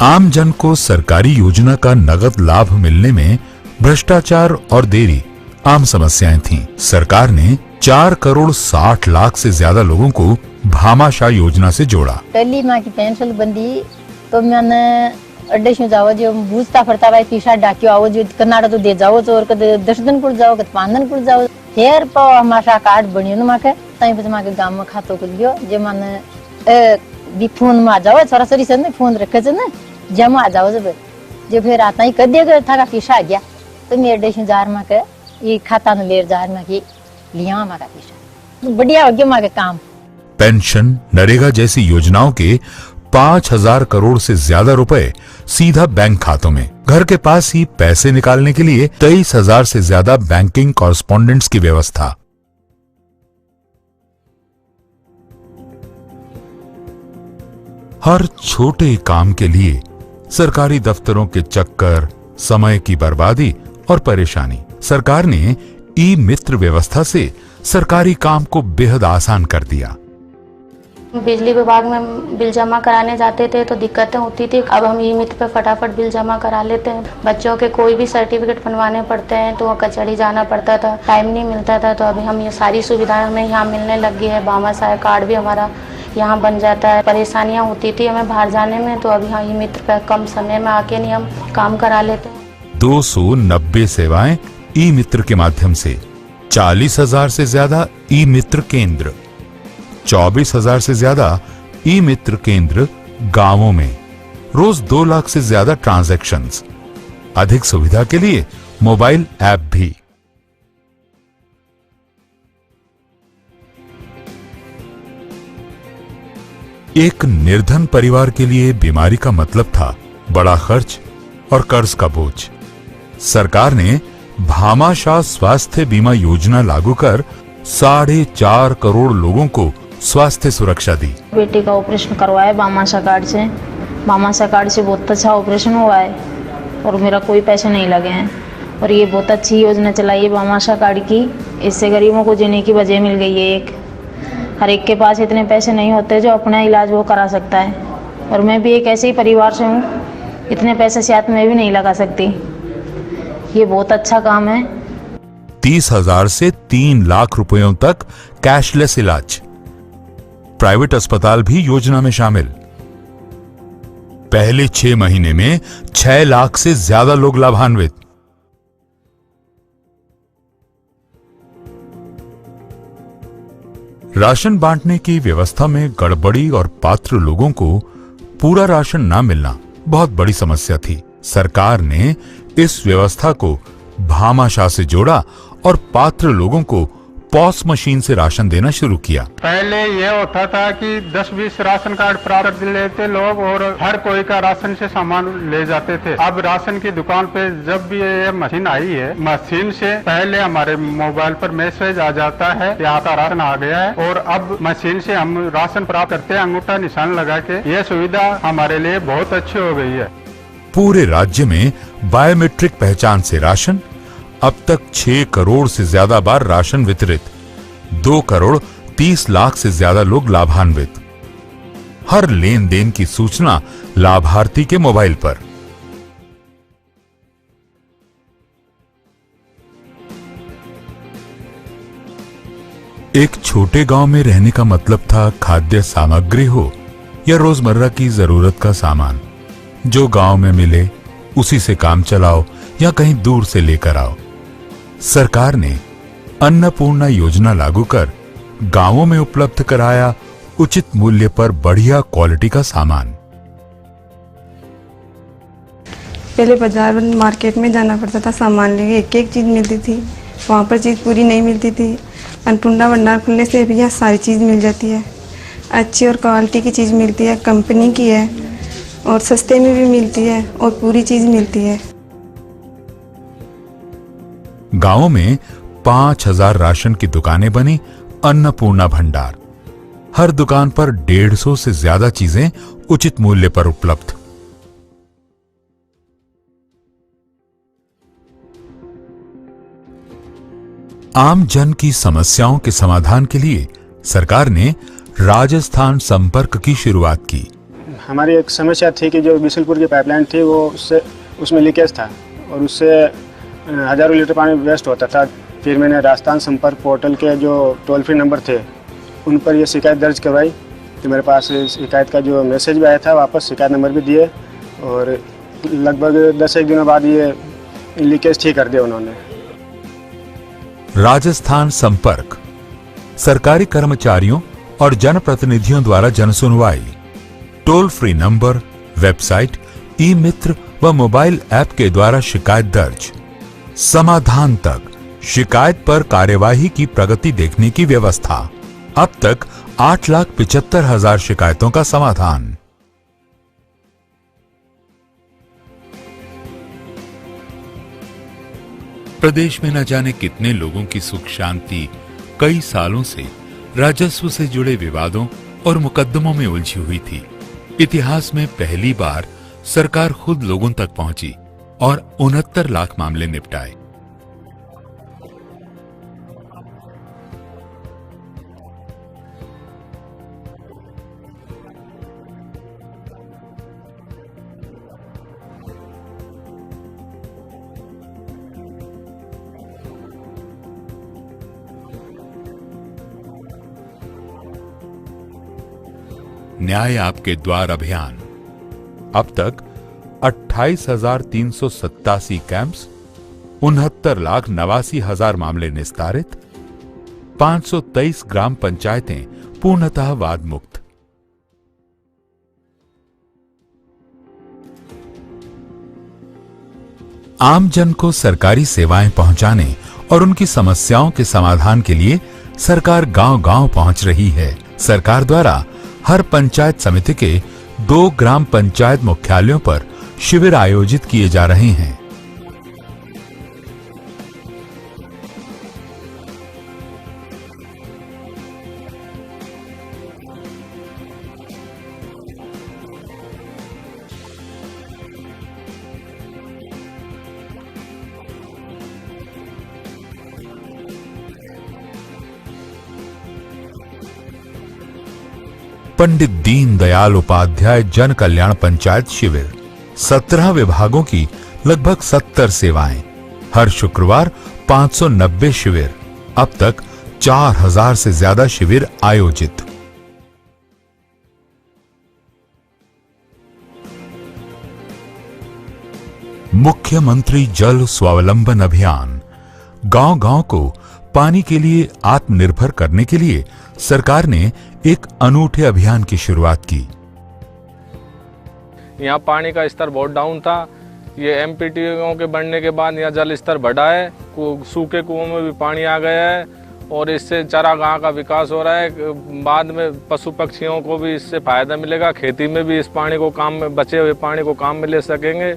आम जन को सरकारी योजना का नगद लाभ मिलने में भ्रष्टाचार और देरी आम समस्याएं थीं। सरकार ने 4 करोड़ 60 लाख से ज्यादा लोगों को भामाशाह योजना से जोड़ा। पहली माँ की पेंशन बंदी तो मैंने अड्डे से जाओ जो बूझता फरता भाई पीछा डाक्यो आओ जो कनाडा तो दे जाओ तो और कदे 10 दिन पुर जाओ कदे 5 दिन पुर जाओ फिर पो हमारा कार्ड बनियो न माके तई बच माके गांव में खातो खुल गयो जे माने भी फोन में आ जाओ सरासरी से फोन रखे से न जमा आ जाओ जब जो फिर आता ही कर दिया था का पीछा आ गया तो मेरे अड्डे से जार माके ये खाता न लेर जार में की लिया माका पीछा बढ़िया हो गया माके काम। पेंशन, नरेगा जैसी योजनाओं के 5,000 करोड़ से ज्यादा रुपए सीधा बैंक खातों में। घर के पास ही पैसे निकालने के लिए 23,000 से ज्यादा बैंकिंग कॉरेस्पोंडेंट्स की व्यवस्था। हर छोटे काम के लिए सरकारी दफ्तरों के चक्कर, समय की बर्बादी और परेशानी। सरकार ने ई मित्र व्यवस्था से सरकारी काम को बेहद आसान कर दिया। बिजली विभाग में बिल जमा कराने जाते थे तो दिक्कतें होती थी। अब हम ई मित्र पे फटाफट बिल जमा करा लेते हैं। बच्चों के कोई भी सर्टिफिकेट बनवाने पड़ते हैं तो कचहरी जाना पड़ता था, टाइम नहीं मिलता था। तो अभी हम ये सारी सुविधाएं हमें यहाँ मिलने लग गई है। भामाशाह कार्ड भी हमारा यहाँ बन जाता है। परेशानियाँ होती थी हमें बाहर जाने में, तो अभी यहाँ ई मित्र पे कम समय में आके नहीं हम काम करा लेते हैं। 290 सेवाएं ई मित्र के माध्यम से, 40,000 से ज्यादा ई मित्र केंद्र, 24,000 से ज्यादा ई मित्र केंद्र गांवों में, रोज 2 लाख से ज्यादा ट्रांजैक्शंस। अधिक सुविधा के लिए मोबाइल ऐप भी। एक निर्धन परिवार के लिए बीमारी का मतलब था बड़ा खर्च और कर्ज का बोझ। सरकार ने भामाशाह स्वास्थ्य बीमा योजना लागू कर 4.5 करोड़ लोगों को स्वास्थ्य सुरक्षा दी। बेटे का ऑपरेशन करवाया भामाशाह कार्ड से। भामाशाह कार्ड से बहुत अच्छा ऑपरेशन हुआ है और मेरा कोई पैसे नहीं लगे हैं। और ये बहुत अच्छी योजना चलाई है भामाशाह कार्ड की। इससे गरीबों को जीने की वजह मिल गई है। एक हर एक के पास इतने पैसे नहीं होते जो अपना इलाज वो करा सकता है। और मैं भी एक ऐसे ही परिवार से हूँ, इतने पैसे शायद मैं भी नहीं लगा सकती। ये बहुत अच्छा काम है। 30,000 से 3 लाख रुपयों तक कैशलेस इलाज। प्राइवेट अस्पताल भी योजना में शामिल। पहले 6 महीने में 6 लाख से ज्यादा लोग लाभान्वित। राशन बांटने की व्यवस्था में गड़बड़ी और पात्र लोगों को पूरा राशन ना मिलना बहुत बड़ी समस्या थी। सरकार ने इस व्यवस्था को भामाशाह से जोड़ा और पात्र लोगों को पॉस मशीन से राशन देना शुरू किया। पहले ये होता था कि 10-20 राशन कार्ड प्राप्त लेते लोग और हर कोई का राशन से सामान ले जाते थे। अब राशन की दुकान पे जब भी ये मशीन आई है, मशीन से पहले हमारे मोबाइल पर मैसेज आ जाता है कि आपका राशन आ गया है और अब मशीन से हम राशन प्राप्त करते हैं अंगूठा निशान लगा के। ये सुविधा हमारे लिए बहुत अच्छी हो गई है। पूरे राज्य में बायोमेट्रिक पहचान से राशन, अब तक 6 करोड़ से ज्यादा बार राशन वितरित, 2 करोड़ 30 लाख से ज्यादा लोग लाभान्वित। हर लेन देन की सूचना लाभार्थी के मोबाइल पर। एक छोटे गांव में रहने का मतलब था खाद्य सामग्री हो या रोजमर्रा की जरूरत का सामान, जो गांव में मिले उसी से काम चलाओ या कहीं दूर से लेकर आओ। सरकार ने अन्नपूर्णा योजना लागू कर गांवों में उपलब्ध कराया उचित मूल्य पर बढ़िया क्वालिटी का सामान। पहले बाजार मार्केट में जाना पड़ता था सामान लेके, एक चीज मिलती थी, वहाँ पर चीज पूरी नहीं मिलती थी। अन्नपूर्णा भंडार खुलने से भी यहाँ सारी चीज मिल जाती है, अच्छी और क्वालिटी की चीज मिलती है, कंपनी की है और सस्ते में भी मिलती है और पूरी चीज मिलती है। गांवों में 5,000 राशन की दुकानें बनी अन्नपूर्णा भंडार। हर दुकान पर 150 से ज्यादा चीजें उचित मूल्य पर उपलब्ध। आम जन की समस्याओं के समाधान के लिए सरकार ने राजस्थान संपर्क की शुरुआत की। हमारी एक समस्या थी कि जो बिशनपुर की पाइपलाइन थी वो उसमें लीकेज था और उससे हज़ारों लीटर पानी वेस्ट होता था। फिर मैंने राजस्थान संपर्क पोर्टल के जो टोल फ्री नंबर थे उन पर ये शिकायत दर्ज करवाई, तो मेरे पास शिकायत का जो मैसेज भी आया था, वापस शिकायत नंबर भी दिए और लगभग 10 दिनों बाद ये लीकेज ठीक कर दिया उन्होंने। राजस्थान संपर्क सरकारी कर्मचारियों और जनप्रतिनिधियों द्वारा जनसुनवाई, टोल फ्री नंबर, वेबसाइट, ई मित्र व मोबाइल ऐप के द्वारा शिकायत दर्ज, समाधान तक शिकायत पर कार्यवाही की प्रगति देखने की व्यवस्था। अब तक 8,75,000 शिकायतों का समाधान। प्रदेश में न जाने कितने लोगों की सुख शांति कई सालों से राजस्व से जुड़े विवादों और मुकदमों में उलझी हुई थी। इतिहास में पहली बार सरकार खुद लोगों तक पहुंची और 69 लाख मामले निपटाए। न्याय आपके द्वार अभियान, अब तक 28,387 कैंप्स, 69,89,000 मामले निस्तारित, 523 ग्राम पंचायतें पूर्णतः वाद मुक्त। आमजन को सरकारी सेवाएं पहुंचाने और उनकी समस्याओं के समाधान के लिए सरकार गांव-गांव पहुंच रही है। सरकार द्वारा हर पंचायत समिति के 2 ग्राम पंचायत मुख्यालयों पर शिविर आयोजित किए जा रहे हैं। पंडित दीनदयाल उपाध्याय जन कल्याण पंचायत शिविर, 17 विभागों की लगभग 70 सेवाएं, हर शुक्रवार 590 शिविर, अब तक 4,000 से ज्यादा शिविर आयोजित। मुख्यमंत्री जल स्वावलंबन अभियान, गांव-गांव को पानी के लिए आत्मनिर्भर करने के लिए सरकार ने एक अनूठे अभियान की शुरुआत की। यहाँ पानी का स्तर बहुत डाउन था। ये एमपीटीओ के बढ़ने के बाद यहाँ जल स्तर बढ़ा है, सूखे कुओं में भी पानी आ गया है और इससे चारागाह का विकास हो रहा है। बाद में पशु पक्षियों को भी इससे फायदा मिलेगा, खेती में भी इस पानी को काम में, बचे हुए पानी को काम में ले सकेंगे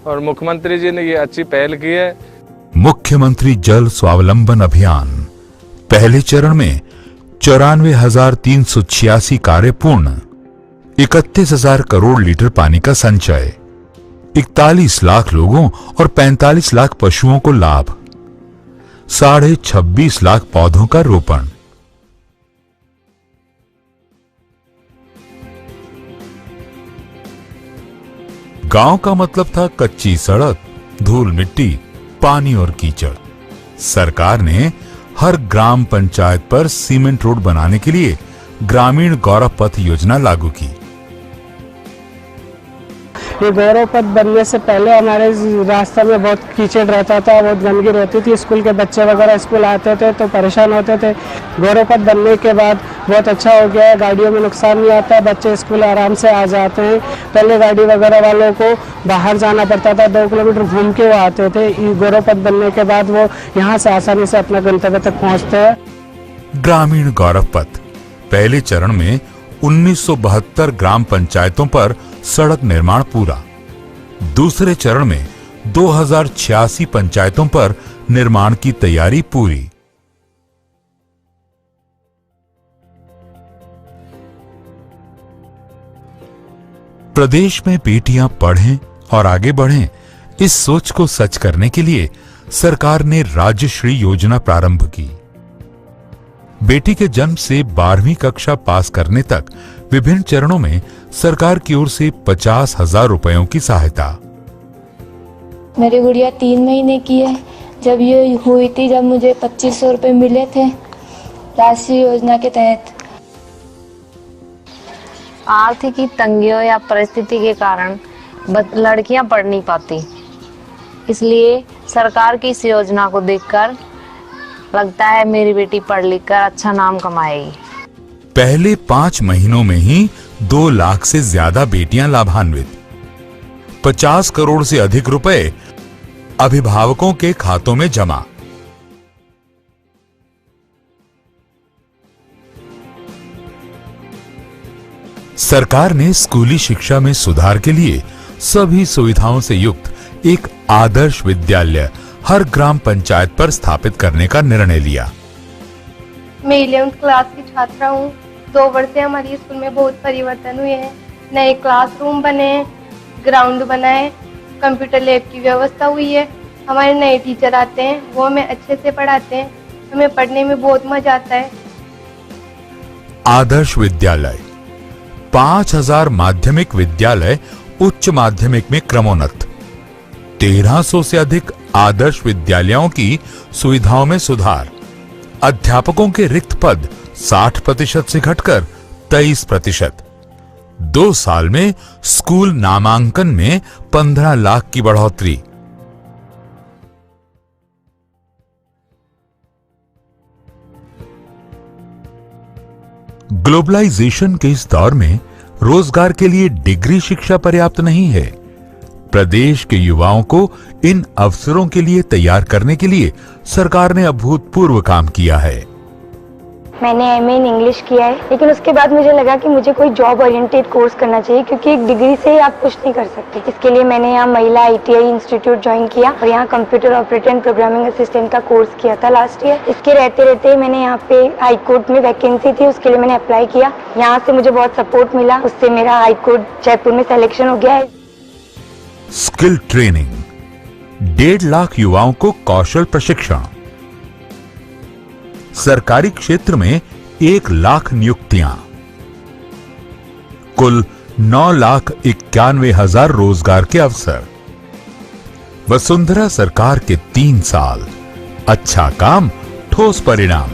और मुख्यमंत्री जी ने ये अच्छी पहल की है। मुख्यमंत्री जल स्वावलंबन अभियान, पहले चरण में 94,386 कार्य पूर्ण, 31,000 करोड़ लीटर पानी का संचय, 41 लाख लोगों और 45 लाख पशुओं को लाभ, 26.5 लाख पौधों का रोपण। गांव का मतलब था कच्ची सड़क, धूल मिट्टी, पानी और कीचड़। सरकार ने हर ग्राम पंचायत पर सीमेंट रोड बनाने के लिए ग्रामीण गौरव पथ योजना लागू की। ये गौरव पथ बनने से पहले हमारे रास्ते में बहुत कीचड़ रहता था, बहुत गंदगी रहती थी। स्कूल के बच्चे वगैरह स्कूल आते थे तो परेशान होते थे। गौरव पथ बनने के बाद बहुत अच्छा हो गया है, गाड़ियों में नुकसान नहीं आता, बच्चे स्कूल आराम से आ जाते हैं। पहले गाड़ी वगैरह वालों को बाहर जाना पड़ता था, 2 किलोमीटर घूम के वो आते थे। गौरव पथ बनने के बाद वो यहाँ से आसानी से अपना गंतव्य तक पहुँचते हैं। ग्रामीण गौरव पथ, पहले चरण में 1972 ग्राम पंचायतों पर सड़क निर्माण पूरा, दूसरे चरण में 2086 पंचायतों पर निर्माण की तैयारी पूरी। प्रदेश में बेटियां पढ़ें और आगे बढ़ें, इस सोच को सच करने के लिए सरकार ने राज्यश्री योजना प्रारंभ की। बेटी के जन्म से 12वीं कक्षा पास करने तक विभिन्न चरणों में सरकार की ओर से 50,000 रुपयों की सहायता। मेरी गुड़िया 3 महीने की है। जब ये हुई थी, जब मुझे 2500 रुपये मिले थे राष्ट्रीय योजना के तहत। आर्थिक तंगियों या परिस्थिति के कारण लड़कियां पढ़ नहीं पाती, इसलिए सरकार की इस योजना को देखकर लगता है मेरी बेटी पढ़ लिख कर अच्छा नाम कमाएगी। पहले 5 महीनों में ही 2 लाख से ज्यादा बेटियां लाभान्वित। 50 करोड़ से अधिक रुपए अभिभावकों के खातों में जमा। सरकार ने स्कूली शिक्षा में सुधार के लिए सभी सुविधाओं से युक्त एक आदर्श विद्यालय हर ग्राम पंचायत पर स्थापित करने का निर्णय लिया। मैं 11th क्लास की छात्रा हूँ। 2 वर्ष से हमारी स्कूल में बहुत परिवर्तन हुए हैं। नए क्लासरूम बने, ग्राउंड बना है, कंप्यूटर लैब की व्यवस्था हुई है। हमारे नए टीचर आते हैं, वो हमें अच्छे से पढ़ाते हैं। हमें पढ़ने में बहुत मजा आता है। आदर्श विद्यालय 5000 माध्यमिक विद्यालय उच्च माध्यमिक में क्रमोन्नत। 1300 से अधिक आदर्श विद्यालयों की सुविधाओं में सुधार। अध्यापकों के रिक्त पद 60% से घटकर 23%। 2 साल में स्कूल नामांकन में 15 लाख की बढ़ोतरी। ग्लोबलाइजेशन के इस दौर में रोजगार के लिए डिग्री शिक्षा पर्याप्त नहीं है। प्रदेश के युवाओं को इन अवसरों के लिए तैयार करने के लिए सरकार ने अभूतपूर्व काम किया है। मैंने MA इन इंग्लिश किया है, लेकिन उसके बाद मुझे लगा कि मुझे कोई जॉब ओरिएंटेड कोर्स करना चाहिए, क्योंकि एक डिग्री से आप कुछ नहीं कर सकते। इसके लिए मैंने यहाँ महिला ITI इंस्टीट्यूट ज्वाइन किया और यहाँ computer operator and programming assistant का कोर्स किया था लास्ट ईयर। इसके रहते रहते मैंने यहाँ पे हाई कोर्ट में वैकेंसी थी, उसके लिए मैंने अप्लाई किया। यहाँ से मुझे बहुत सपोर्ट मिला, उससे मेरा हाई कोर्ट जयपुर में सिलेक्शन हो गया है। स्किल ट्रेनिंग, 1.5 लाख युवाओं को कौशल प्रशिक्षण। सरकारी क्षेत्र में 1 लाख नियुक्तियां। कुल 9,91,000 रोजगार के अवसर। वसुंधरा सरकार के 3 साल, अच्छा काम, ठोस परिणाम।